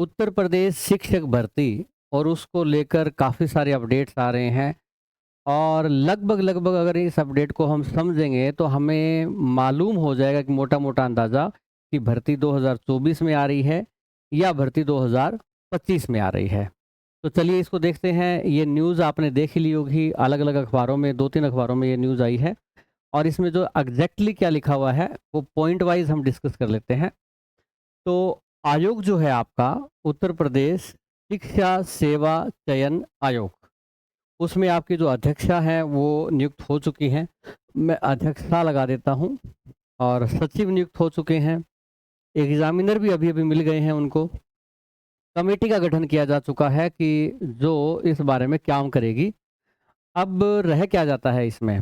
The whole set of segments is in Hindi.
उत्तर प्रदेश शिक्षक भर्ती और उसको लेकर काफ़ी सारे अपडेट्स आ रहे हैं और लगभग अगर इस अपडेट को हम समझेंगे तो हमें मालूम हो जाएगा कि मोटा-मोटा अंदाज़ा कि भर्ती 2024 में आ रही है या भर्ती 2025 में आ रही है। तो चलिए इसको देखते हैं। ये न्यूज़ आपने देख ही ली होगी, अलग-अलग अखबारों में 2-3 अखबारों में ये न्यूज़ आई है और इसमें जो एग्ज़ैक्टली क्या लिखा हुआ है वो पॉइंट वाइज़ हम डिस्कस कर लेते हैं। तो आयोग जो है आपका उत्तर प्रदेश शिक्षा सेवा चयन आयोग, उसमें आपकी जो अध्यक्षा हैं वो नियुक्त हो चुकी हैं। मैं अध्यक्षता लगा देता हूँ और सचिव नियुक्त हो चुके हैं। एग्ज़ामिनर भी अभी-अभी मिल गए हैं उनको। कमेटी का गठन किया जा चुका है कि जो इस बारे में काम करेगी। अब रह क्या जाता है इसमें,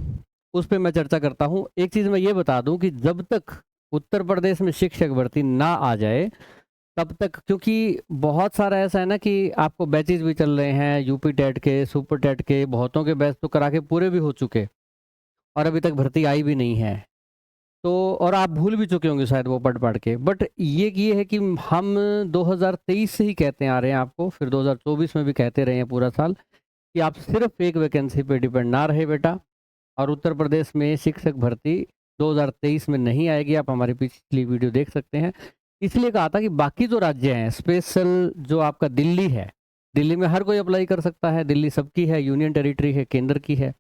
उस पे मैं चर्चा करता हूँ। एक चीज़ मैं ये बता दूँ कि जब तक उत्तर प्रदेश में शिक्षक भर्ती ना आ जाए तब तक, क्योंकि बहुत सारा ऐसा है ना कि आपको बैचेज़ भी चल रहे हैं, यूपी टेट के, सुपर टेट के, बहुतों के बैच तो करा के पूरे भी हो चुके और अभी तक भर्ती आई भी नहीं है। तो और आप भूल भी चुके होंगे शायद वो पढ़-पढ़ के। बट ये है कि हम 2023 से ही कहते आ रहे हैं आपको, फिर 2024 में भी कहते रहे हैं पूरा साल कि आप सिर्फ़ एक वैकेंसी पे डिपेंड ना रहे बेटा। और उत्तर प्रदेश में शिक्षक भर्ती 2023 में नहीं आएगी। आप हमारी पिछली वीडियो देख सकते हैं। इसलिए कहा था कि बाकी जो राज्य हैं, स्पेशल जो आपका दिल्ली है, दिल्ली में हर कोई अप्लाई कर सकता है, दिल्ली सबकी है, यूनियन टेरिटरी है, केंद्र की है।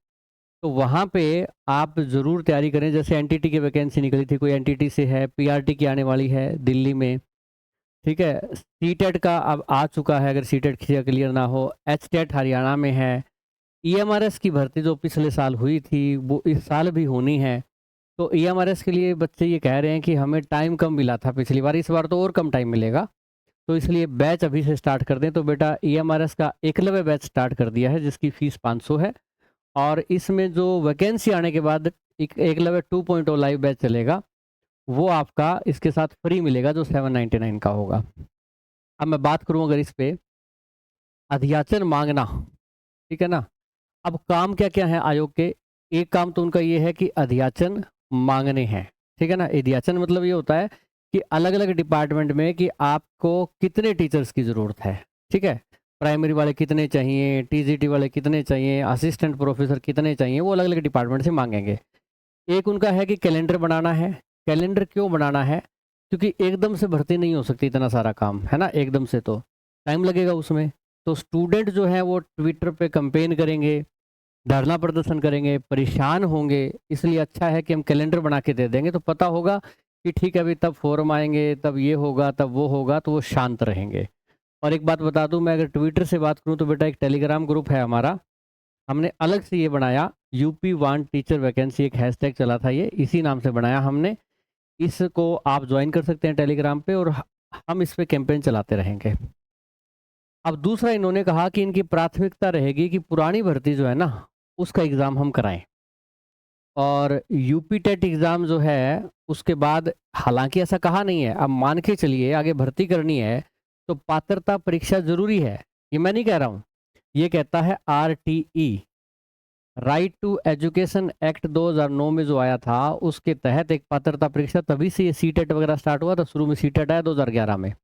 तो वहाँ पे आप ज़रूर तैयारी करें। जैसे एनटीटी की वैकेंसी निकली थी, कोई एनटीटी से है, पीआरटी की आने वाली है दिल्ली में, ठीक है? सीटेट का अब आ चुका है, अगर सीटेट क्लियर ना हो। एचटेट हरियाणा में है। ईएमआरएस की भर्ती जो पिछले साल हुई थी, वो इस साल भी होनी है। तो ईएमआरएस के लिए बच्चे ये कह रहे हैं कि हमें टाइम कम मिला था पिछली बार, इस बार तो और कम टाइम मिलेगा। तो इसलिए बैच अभी से स्टार्ट कर दें। तो बेटा ईएमआरएस का एकलव्य बैच स्टार्ट कर दिया है जिसकी फ़ीस 500 है और इसमें जो वैकेंसी आने के बाद एक एकलव्य 2.0 लाइव बैच चलेगा, वो आपका इसके साथ फ्री मिलेगा जो 799 का होगा। अब मैं बात करूँ अगर इस पे अध्याचन माँगना, ठीक है ना? अब काम क्या-क्या है आयोग के? एक काम तो उनका ये है कि अध्याचन माँगने हैं, ठीक है ना? अध्याचन मतलब ये होता है कि अलग-अलग डिपार्टमेंट में कि आपको कितने टीचर्स की ज़रूरत है, ठीक है? प्राइमरी वाले कितने चाहिए, टीजीटी वाले कितने चाहिए, असिस्टेंट प्रोफ़ेसर कितने चाहिए, वो अलग-अलग डिपार्टमेंट से माँगेंगे। एक उनका है कि कैलेंडर बनाना है। कैलेंडर क्यों बनाना है? क्योंकि एकदम से भर्ती नहीं हो सकती इतना सारा काम, है ना? एकदम से तो टाइम लगेगा उसमें। तो स्टूडेंट जो है वो ट्विटर पे कैंपेन करेंगे, धरना प्रदर्शन करेंगे, परेशान होंगे, इसलिए अच्छा है कि हम कैलेंडर बना के दे देंगे तो पता होगा कि ठीक है अभी तब फ़ॉर्म आएँगे, तब ये होगा, तब वो होगा, तो वो शांत रहेंगे। और एक बात बता दूँ, मैं अगर ट्विटर से बात करूँ तो बेटा एक टेलीग्राम ग्रुप है हमारा, हमने अलग से ये बनाया, यूपी वांट टीचर वैकेंसी, एक हैशटैग चला था ये, इसी नाम से बनाया हमने। इसको आप जॉइन कर सकते हैं टेलीग्राम पे और ह हम इस पे कैंपेन चलाते रहेंगे। अब दूसरा इन्होंने कहा कि इनकी प्राथमिकता रहेगी कि पुरानी भर्ती जो है ना, उसका एग्ज़ाम हम कराएँ। और यूपी टेट एग्ज़ाम जो है, उसके बाद हालाँकि ऐसा कहा नहीं है, अब मान के चलिए आगे भर्ती करनी है, तो पात्रता परीक्षा ज़रूरी है, ये मैं नहीं कह रहा हूँ। ये कहता है RTE, right to education act 2009 में जो आया था, उसके तहत एक पात्रता परीक्षा, तभी से ये सीटेट वगैरह स्टार्ट हुआ था, शुरू में सीटेट आया 2011 में।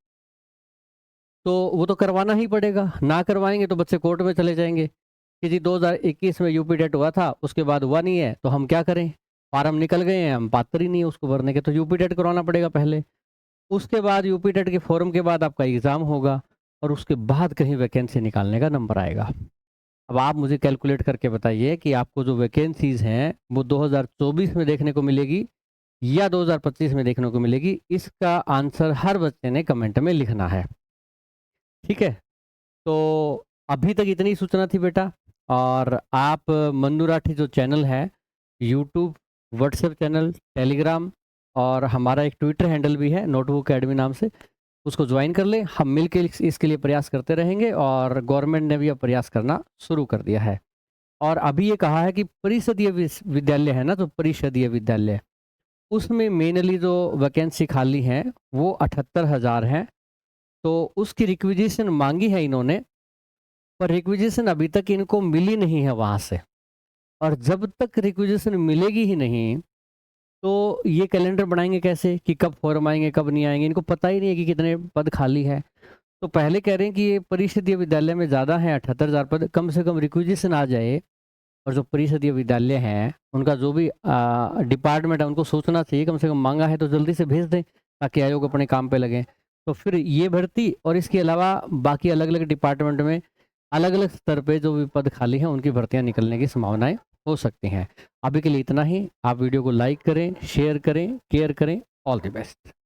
तो वो तो करवाना ही पड़ेगा, ना करवाएँगे तो बच्चे कोर्ट में चले जाएँगे। कि जी 2021 में यूपी टेट हुआ था, उसके बाद हुआ नहीं है, तो हम क्या करें? फार्म निकल गए हैं, हम पात्र ही नहीं है उसको भरने के, तो यूपी टेट करवाना पड़ेगा पहले। उसके बाद यूपी टेट के फॉर्म के बाद आपका एग्ज़ाम होगा और उसके बाद कहीं वैकेंसी निकालने का नंबर आएगा। अब आप मुझे कैलकुलेट करके बताइए कि आपको जो वैकेंसीज़ हैं, वो 2024 में देखने को मिलेगी या 2025 में देखने को मिलेगी? इसका आंसर हर बच्चे ने कमेंट में लिखना है, ठीक है? तो अभी तक इतनी सूचना थी बेटा। और आप मन्नू राठी जो चैनल है, यूट्यूब, व्हाट्सएप चैनल, टेलीग्राम और हमारा एक ट्विटर हैंडल भी है नोटबुक अकेडमी नाम से, उसको ज्वाइन कर लें। हम मिल के इसके लिए प्रयास करते रहेंगे और गवर्नमेंट ने भी अब प्रयास करना शुरू कर दिया है। और अभी ये कहा है कि परिषदीय विद्यालय है ना, तो परिषदीय विद्यालय, उसमें मेनली जो वैकेंसी खाली हैं वो 78,000 हैं। तो उसकी रिक्विजिशन मांगी है इन्होंने, पर रिक्विजिशन अभी तक इनको मिली नहीं है वहाँ से। और जब तक रिक्विजिशन मिलेगी ही नहीं, तो ये कैलेंडर बनाएँगे कैसे कि कब फॉर्म आएँगे, कब नहीं आएँगे? इनको पता ही नहीं है कि कितने पद खाली हैं। तो पहले कह रहे हैं कि ये परिषदीय विद्यालय में ज़्यादा हैं 78,000 पद, कम से कम रिक्विजिशन आ जाए और जो परिषदीय विद्यालय हैं, उनका जो भी डिपार्टमेंट है उनको सोचना चाहिए, कम से कम माँगा है तो जल्दी से भेज दें, ताकि आयोग अपने काम पे लगें। तो फिर ये भर्ती और इसके अलावा बाकी अलग-अलग डिपार्टमेंट में अलग-अलग स्तर पे जो भी पद खाली हैं, उनकी भर्तियाँ निकलने की संभावनाएँ हो सकती हैं। अभी के लिए इतना ही। आप वीडियो को लाइक करें, शेयर करें, केयर करें। All the best.